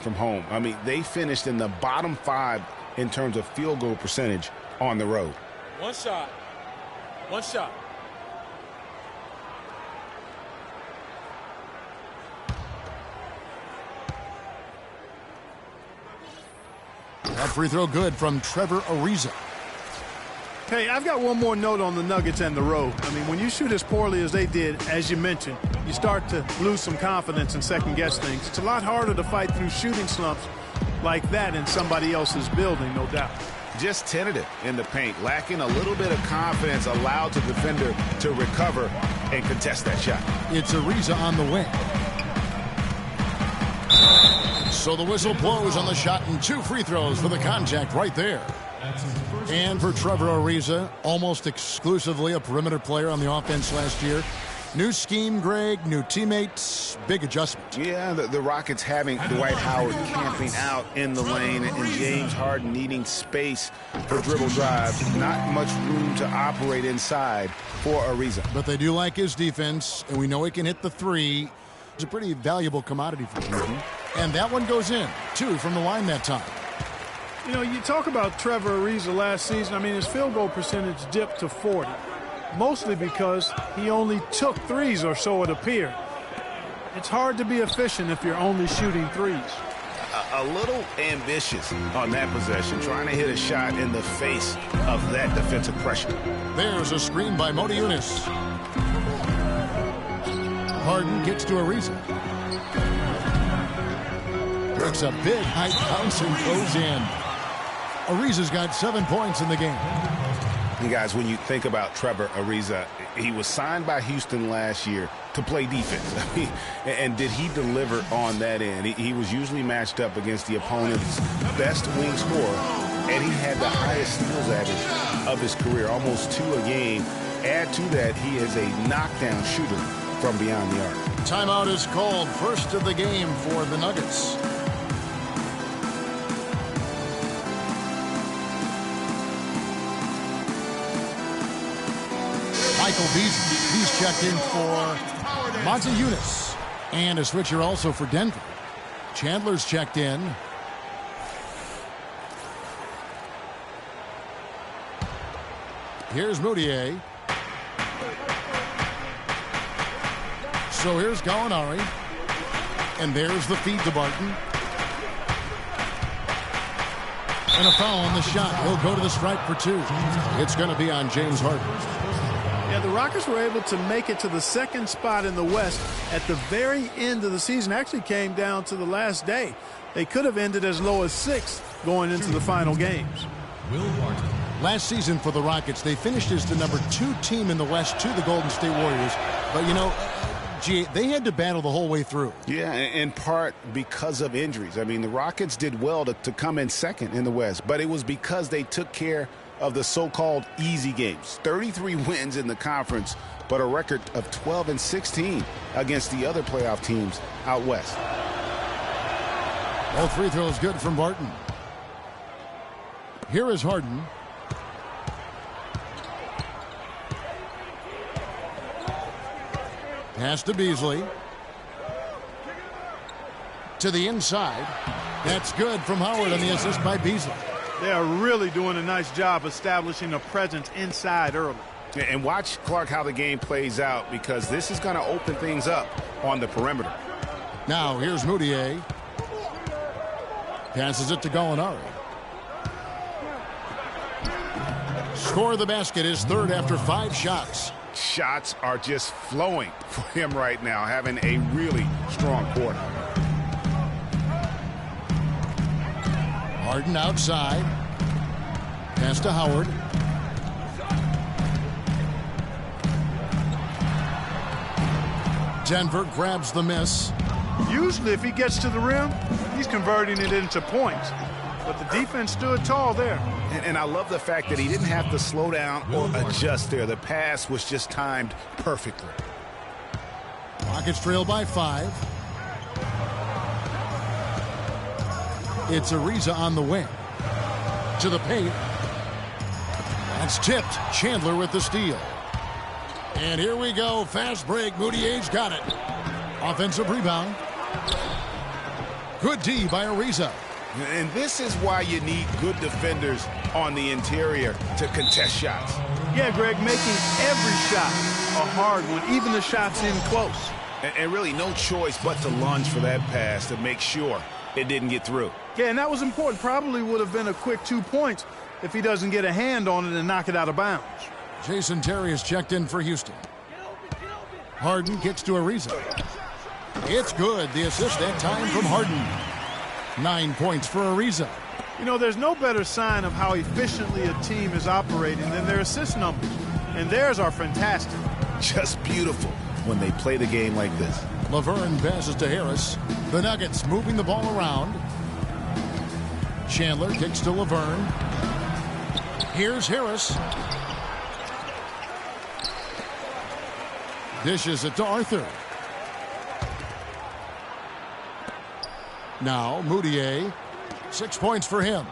from home. I mean, they finished in the bottom 5 in terms of field goal percentage on the road. One shot. One shot. That free throw good from Trevor Ariza. Hey, I've got one more note on the Nuggets and the road. I mean, when you shoot as poorly as they did, as you mentioned, you start to lose some confidence and second-guess things. It's a lot harder to fight through shooting slumps like that in somebody else's building, no doubt. Just tentative in the paint, lacking a little bit of confidence, allowed the defender to recover and contest that shot. It's Ariza on the wing. So the whistle blows on the shot and 2 free throws for the contact right there. And for Trevor Ariza, almost exclusively a perimeter player on the offense last year. New scheme, Greg, new teammates, big adjustment. Yeah, the Rockets having Dwight Howard camping out in the lane and James Harden needing space for dribble drives. Not much room to operate inside for Ariza. But they do like his defense, and we know he can hit the 3. It's a pretty valuable commodity for them. And that one goes in. 2 from the line that time. You know, you talk about Trevor Ariza last season. I mean, his field goal percentage dipped to 40, mostly because he only took 3s, or so it appeared. It's hard to be efficient if you're only shooting 3s. A little ambitious on that possession, trying to hit a shot in the face of that defensive pressure. There's a screen by Motiejunas. Harden gets to Ariza. Works a big height bounce and goes in. Ariza's got 7 points in the game. You guys, when you think about Trevor Ariza, he was signed by Houston last year to play defense. I mean, and did he deliver on that end? He was usually matched up against the opponent's best wing scorer, and he had the highest steals average of his career, almost 2 a game. Add to that, he is a knockdown shooter from beyond the arc. Timeout is called. First of the game for the Nuggets. Michael Beasley, he's checked in for Motiejunas. And a switcher also for Denver. Chandler's checked in. Here's Mudiay. So here's Gallinari. And there's the feed to Barton. And a foul on the shot. He'll go to the stripe for 2. It's going to be on James Harden. Yeah, the Rockets were able to make it to the 2nd spot in the West at the very end of the season. Actually came down to the last day. They could have ended as low as 6th going into the final games. Will Barton. Last season for the Rockets, they finished as the number 2 team in the West to the Golden State Warriors. But, you know, gee, they had to battle the whole way through. Yeah, in part because of injuries. I mean, the Rockets did well to come in 2nd in the West, but it was because they took care of the so-called easy games. 33 wins in the conference, but a record of 12-16 against the other playoff teams out west. All free throws good from Barton. Here is Harden. Pass to Beasley. To the inside. That's good from Howard on the assist by Beasley. They are really doing a nice job establishing a presence inside early. And watch, Clark, how the game plays out, because this is going to open things up on the perimeter. Now here's Mudiay. Passes it to Gallinari. Score the basket, his 3rd after 5 shots. Shots are just flowing for him right now, having a really strong quarter. Harden outside. Pass to Howard. Denver grabs the miss. Usually if he gets to the rim, he's converting it into points. But the defense stood tall there. And I love the fact that he didn't have to slow down or adjust there. The pass was just timed perfectly. Rockets trail by 5. It's Ariza on the wing. To the paint. That's tipped. Chandler with the steal. And here we go. Fast break. Mudiay's got it. Offensive rebound. Good D by Ariza. And this is why you need good defenders on the interior to contest shots. Yeah, Greg, making every shot a hard one, even the shots in close. And really no choice but to lunge for that pass to make sure it didn't get through. Yeah, and that was important. Probably would have been a quick 2 points if he doesn't get a hand on it and knock it out of bounds. Jason Terry is checked in for Houston. Harden gets to Ariza. It's good. The assist that time from Harden. 9 points for Ariza. You know, there's no better sign of how efficiently a team is operating than their assist numbers. And theirs are fantastic. Just beautiful when they play the game like this. Laverne passes to Harris. The Nuggets moving the ball around. Chandler kicks to Laverne. Here's Harris. Dishes it to Arthur. Now Moutier. 6 points for him.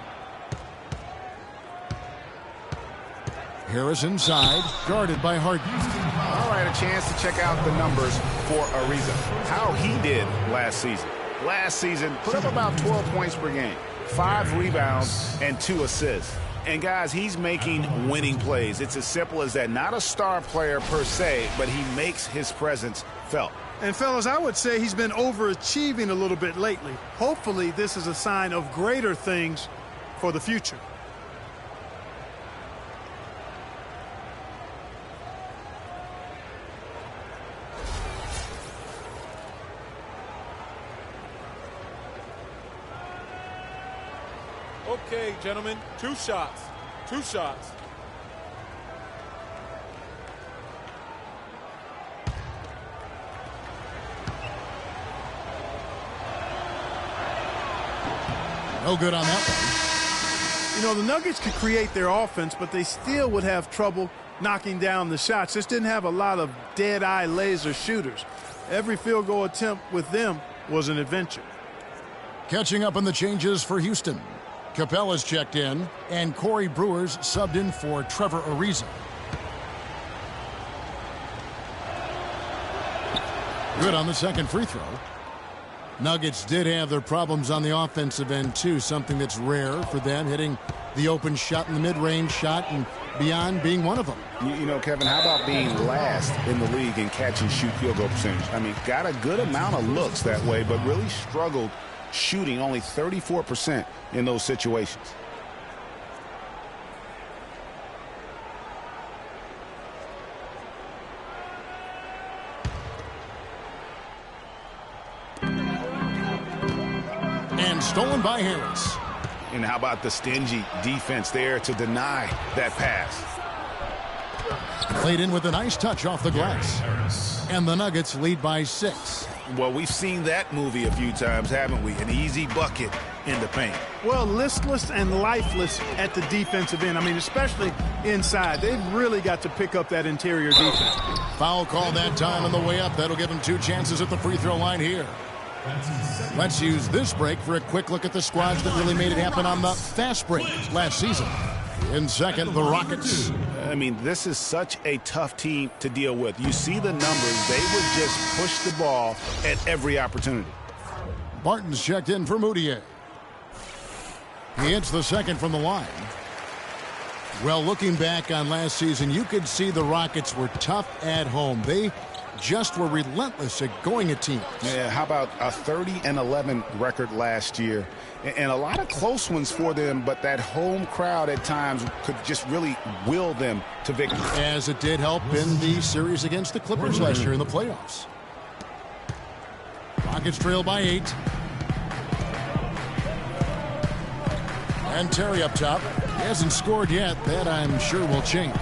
Harris inside, guarded by Harden. All right, a chance to check out the numbers for Ariza. How he did last season. Last season, put up about 12 points per game, 5 rebounds, and 2 assists. And, guys, he's making winning plays. It's as simple as that. Not a star player per se, but he makes his presence felt. And, fellas, I would say he's been overachieving a little bit lately. Hopefully, this is a sign of greater things for the future. Okay, gentlemen, 2 shots. 2 shots. No good on that one. You know, the Nuggets could create their offense, but they still would have trouble knocking down the shots. Just didn't have a lot of dead-eye laser shooters. Every field goal attempt with them was an adventure. Catching up on the changes for Houston. Capella's checked in, and Corey Brewer's subbed in for Trevor Ariza. Good on the second free throw. Nuggets did have their problems on the offensive end, too, something that's rare for them, hitting the open shot and the mid-range shot and beyond being one of them. You know, Kevin, how about being last in the league in catch-and-shoot field goal percentage? I mean, got a good amount of looks that way, but really struggled shooting only 34% in those situations. And stolen by Harris. And how about the stingy defense there to deny that pass? Played in with a nice touch off the glass. And the Nuggets lead by 6. Well, we've seen that movie a few times, haven't we? An easy bucket in the paint. Well, listless and lifeless at the defensive end. I mean, especially inside. They've really got to pick up that interior defense. Foul call that time on the way up. That'll give them 2 chances at the free throw line here. Let's use this break for a quick look at the squads that really made it happen on the fast break last season. In second, the Rockets. I mean, this is such a tough team to deal with. You see the numbers. They would just push the ball at every opportunity. Barton's checked in for Moutier. He hits the second from the line. Well, looking back on last season, you could see the Rockets were tough at home. They just were relentless at going at teams. Yeah, how about a 30-11 record last year? And a lot of close ones for them, but that home crowd at times could just really will them to victory. As it did help in the series against the Clippers last year in the playoffs. Rockets trail by 8. And Terry up top. He hasn't scored yet. That I'm sure will change.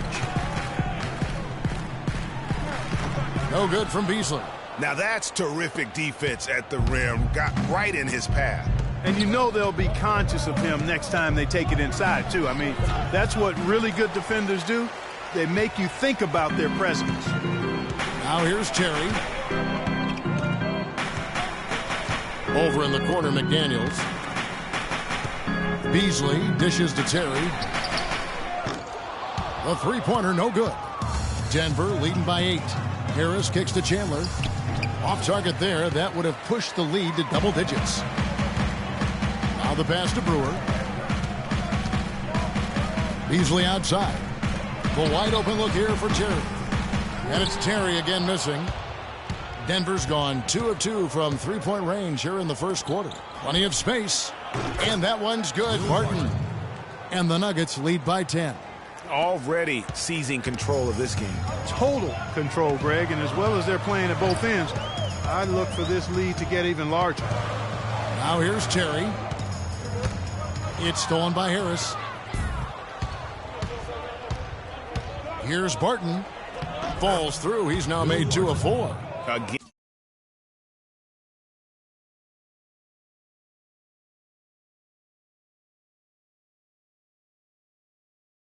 No good from Beasley. Now that's terrific defense at the rim. Got right in his path. And you know they'll be conscious of him next time they take it inside, too. I mean, that's what really good defenders do. They make you think about their presence. Now here's Terry. Over in the corner, McDaniels. Beasley dishes to Terry. The three-pointer, no good. Denver leading by 8. Harris kicks to Chandler. Off target there. That would have pushed the lead to double digits. the pass to Brewer. Beasley outside. The wide open look here for Terry. And it's Terry again missing. Denver's gone 2 of 2 from three-point range here in the first quarter. Plenty of space. And that one's good. Barton. And the Nuggets lead by 10. Already seizing control of this game. Total control, Greg, and as well as they're playing at both ends, I look for this lead to get even larger. Now here's Terry. It's stolen by Harris. Here's Barton. Falls through. He's now made 2 of 4. Again.